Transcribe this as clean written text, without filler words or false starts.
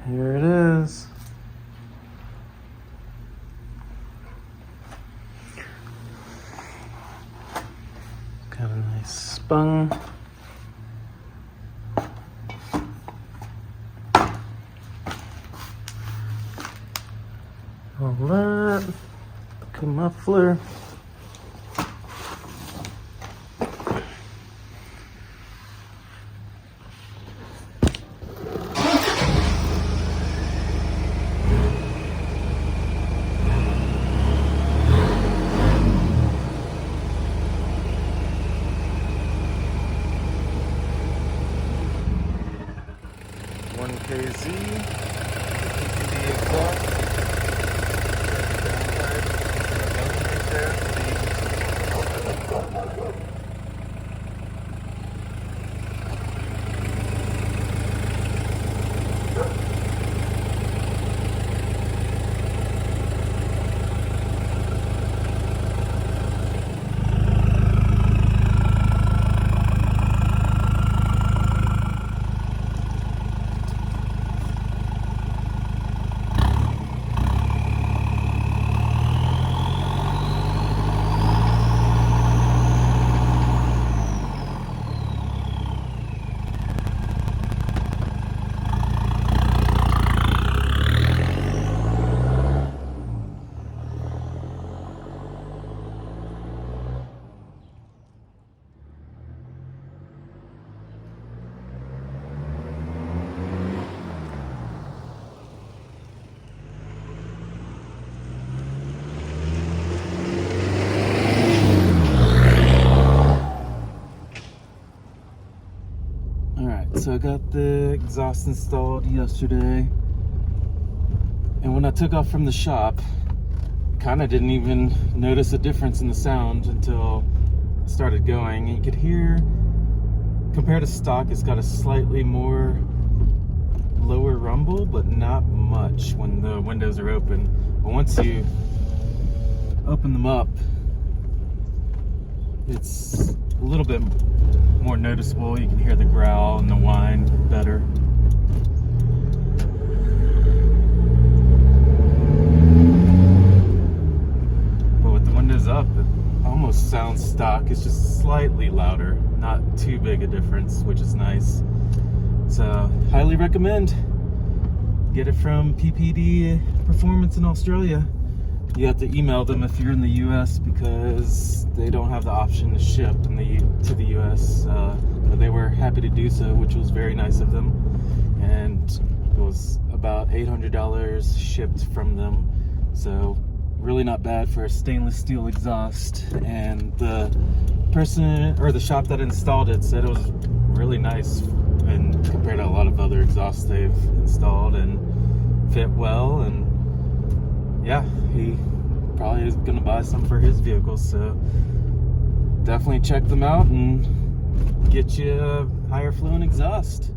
Here it is. Got a nice spung. All that. Good muffler. KZ, PPD exhaust. So I got the exhaust installed yesterday, and when I took off from the shop, kind of didn't even notice a difference in the sound until I started going. And you could hear, compared to stock, it's got a slightly more lower rumble, but not much when the windows are open. But once you open them up, it's a little bit more noticeable. You can hear the growl and the whine better. But with the windows up, it almost sounds stock. It's just slightly louder, not too big a difference, which is nice. So highly recommend. Get it from PPD Performance in Australia. You have to email them if you're in the US because they don't have the option to ship to the US, but they were happy to do so, which was very nice of them. And it was about $800 shipped from them, so really not bad for a stainless steel exhaust. And the person or the shop that installed it said it was really nice and compared to a lot of other exhausts they've installed, and fit well. And yeah, he probably is gonna buy some for his vehicle, so definitely check them out and get you a higher flowing exhaust.